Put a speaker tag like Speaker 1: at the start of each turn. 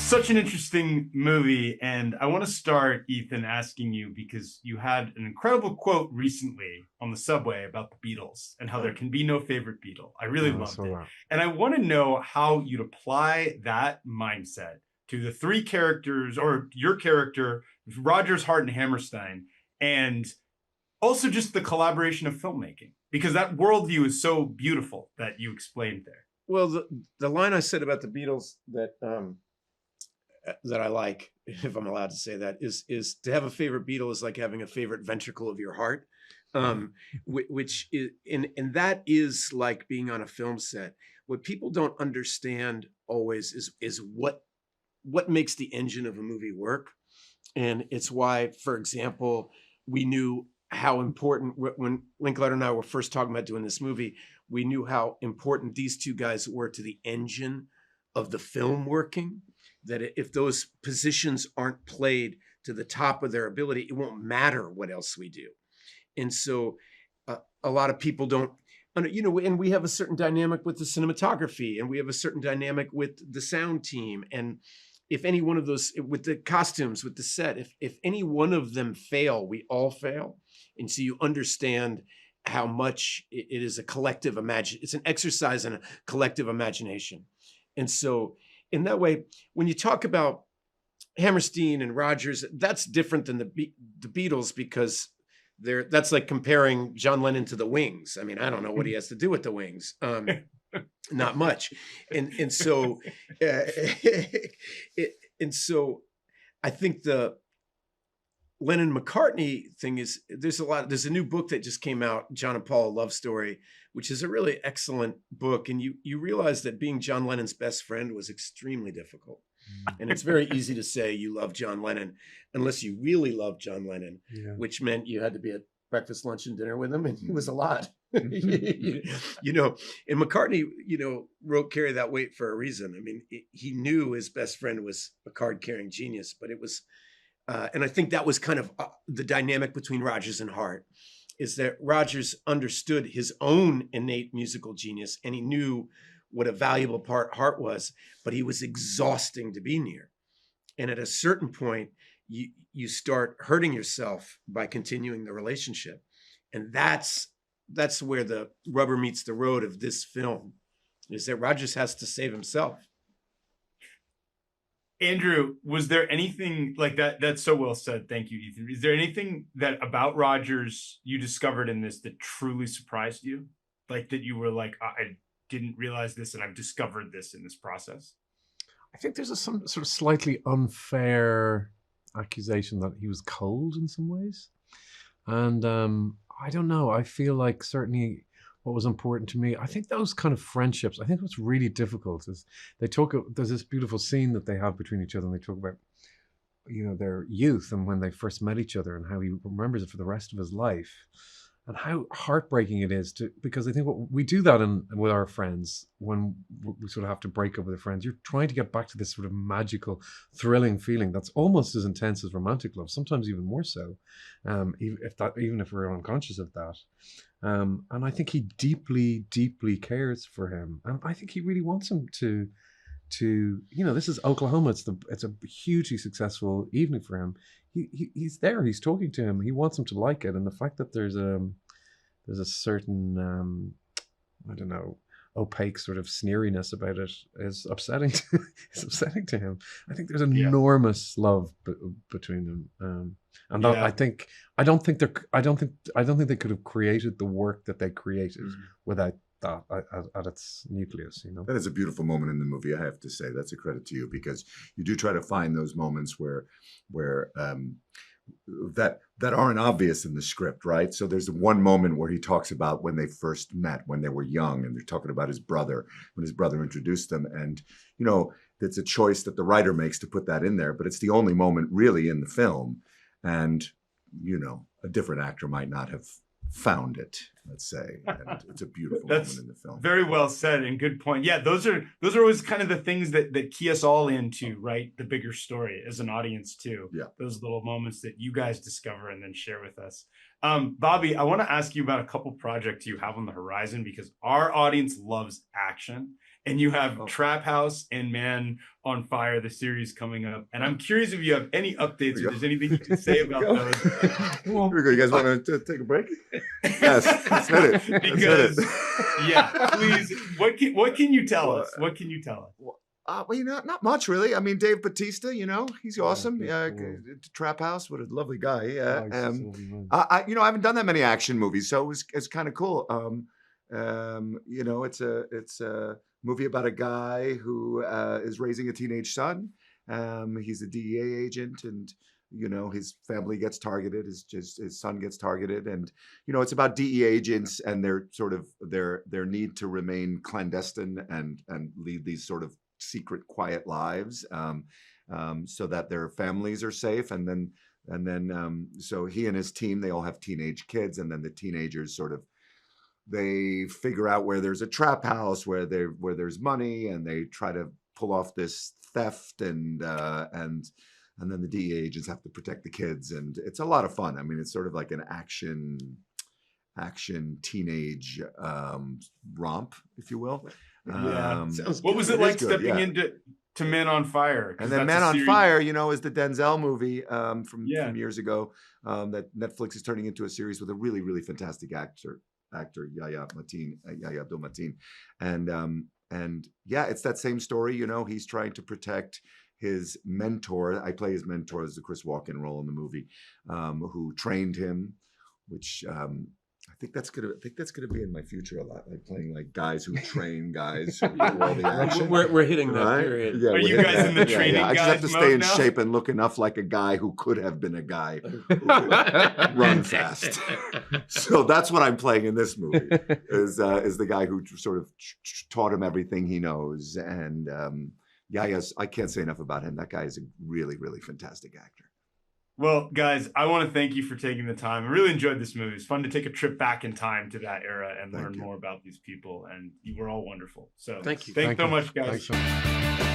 Speaker 1: such an interesting movie, and I want to start, Ethan, asking you because you had an incredible quote recently on the subway about the Beatles and how there can be no favorite Beatle. I really
Speaker 2: Yeah, I
Speaker 1: loved
Speaker 2: saw
Speaker 1: it.
Speaker 2: that.
Speaker 1: And I want to know how you'd apply that mindset to the three characters, or your character, Rogers, Hart, and Hammerstein, and also just the collaboration of filmmaking, because that worldview is so beautiful that you explained there.
Speaker 3: Well, the line I said about the Beatles that I like, if I'm allowed to say that, is to have a favorite Beatle is like having a favorite ventricle of your heart, which is and that is like being on a film set. What people don't understand always is what makes the engine of a movie work, and it's why, for example, we knew how important when Linklater and I were first talking about doing this movie, we knew how important these two guys were to the engine of the film working. That if those positions aren't played to the top of their ability, it won't matter what else we do. And so a lot of people don't, and we have a certain dynamic with the cinematography, and we have a certain dynamic with the sound team. And if any one of those, with the costumes, with the set, if any one of them fail, we all fail. And so you understand how much it is a collective it's an exercise in a collective imagination. And so in that way, when you talk about Hammerstein and Rogers, that's different than the Beatles, because that's like comparing John Lennon to the Wings. I mean, I don't know what he has to do with the Wings. Not much. And so and so I think the Lennon McCartney thing is, there's a new book that just came out, John and Paul, A Love Story, which is a really excellent book. And you realize that being John Lennon's best friend was extremely difficult. And it's very easy to say you love John Lennon unless you really love John Lennon, which meant you had to be at breakfast, lunch, and dinner with him. And he was a lot, and McCartney, wrote Carry That Weight for a reason. I mean, he knew his best friend was a card carrying genius, but it was, and I think that was kind of the dynamic between Rogers and Hart, is that Rogers understood his own innate musical genius, and he knew what a valuable part Hart was, but he was exhausting to be near. And at a certain point, you start hurting yourself by continuing the relationship. And that's where the rubber meets the road of this film, is that Rogers has to save himself.
Speaker 1: Andrew, was there anything like that? That's so well said. Thank you, Ethan. Is there anything that about Rogers you discovered in this that truly surprised you? Like that you were like, I didn't realize this, and I've discovered this in this process?
Speaker 2: I think there's some sort of slightly unfair accusation that he was cold in some ways. And I don't know. I feel like certainly what was important to me, I think those kind of friendships, I think what's really difficult is there's this beautiful scene that they have between each other, and they talk about, their youth and when they first met each other and how he remembers it for the rest of his life, and how heartbreaking it is because I think what we do that with our friends when we sort of have to break up with our friends. You're trying to get back to this sort of magical, thrilling feeling that's almost as intense as romantic love, sometimes even more so, even if we're unconscious of that. And I think he deeply, deeply cares for him, and I think he really wants him to this is Oklahoma. It's a hugely successful evening for him. He's there. He's talking to him. He wants him to like it, and the fact that there's a certain I don't know, opaque sort of sneeriness about it is upsetting. It's upsetting to him. I think there's enormous love between them, and I don't think they could have created the work that they created without that at its nucleus.
Speaker 4: That is a beautiful moment in the movie. I have to say that's a credit to you, because you do try to find those moments where that aren't obvious in the script, right? So there's one moment where he talks about when they first met, when they were young, and they're talking about his brother, when his brother introduced them. And, it's a choice that the writer makes to put that in there, but it's the only moment really in the film. And, a different actor might not have found it, let's say. And it's a beautiful moment in the film.
Speaker 1: Very well said, and good point. Yeah, those are always kind of the things that key us all into, right? The bigger story as an audience too.
Speaker 4: Yeah.
Speaker 1: Those little moments that you guys discover and then share with us. Bobby, I want to ask you about a couple projects you have on the horizon, because our audience loves action. and you have
Speaker 4: Oh.
Speaker 1: Trap House and Man on Fire, the series coming up. And I'm curious if you have any updates, or there's anything you can say about those.
Speaker 4: Here we go. You guys want to take a break? Yes, let's hit it. Let's
Speaker 1: Because,
Speaker 4: hit it.
Speaker 1: yeah, please. What can you tell us? What can you tell us?
Speaker 4: Well, not much really. I mean, Dave Bautista, he's awesome.
Speaker 2: he's
Speaker 4: Yeah,
Speaker 2: cool.
Speaker 4: Trap House, what a lovely guy. Yeah.
Speaker 2: Nice, it's lovely, man.
Speaker 4: I haven't done that many action movies, so it's kind of cool. It's a movie about a guy who is raising a teenage son. He's a DEA agent, and his family gets targeted. His son gets targeted, and it's about DEA agents and their sort of their need to remain clandestine and lead these sort of secret, quiet lives, so that their families are safe. And then so he and his team, they all have teenage kids, and then the teenagers they figure out where there's a trap house, where there's money, and they try to pull off this theft, and then the DEA agents have to protect the kids, and it's a lot of fun. I mean, it's sort of like an action teenage romp, if you will.
Speaker 1: Yeah.
Speaker 3: Sounds
Speaker 1: What
Speaker 3: good.
Speaker 1: was it
Speaker 4: It
Speaker 1: like
Speaker 4: is good,
Speaker 1: stepping
Speaker 4: yeah.
Speaker 1: into Men on Fire? 'Cause
Speaker 4: And then
Speaker 1: that's
Speaker 4: Man
Speaker 1: a
Speaker 4: on
Speaker 1: series-
Speaker 4: Fire, is the Denzel movie from
Speaker 1: Yeah.
Speaker 4: years ago that Netflix is turning into a series with a really, really fantastic actor Yahya Abdul-Mateen, and yeah, it's that same story. He's trying to protect his mentor. I play his mentor as the Chris Walken role in the movie, who trained him, which I think that's gonna be in my future a lot, like playing like guys who train guys who do all the action.
Speaker 3: We're hitting that
Speaker 4: Right?
Speaker 3: period.
Speaker 4: Yeah,
Speaker 1: Are
Speaker 4: we're
Speaker 1: you
Speaker 4: hitting
Speaker 1: guys
Speaker 4: that.
Speaker 1: in the training
Speaker 4: I just have to
Speaker 1: guys
Speaker 4: stay
Speaker 1: mode
Speaker 4: in
Speaker 1: now?
Speaker 4: shape and look enough like a guy who could have been a guy who could run fast. So that's what I'm playing in this movie. Is the guy who sort of taught him everything he knows, and I can't say enough about him. That guy is a really, really fantastic actor.
Speaker 1: Well, guys, I want to thank you for taking the time. I really enjoyed this movie. It's fun to take a trip back in time to that era and
Speaker 4: Thank
Speaker 1: learn
Speaker 4: you.
Speaker 1: more about these people. And you were all wonderful. So
Speaker 3: Thank you.
Speaker 1: Thanks
Speaker 2: Thank
Speaker 1: so
Speaker 2: you.
Speaker 1: much, guys.
Speaker 2: Thanks so much.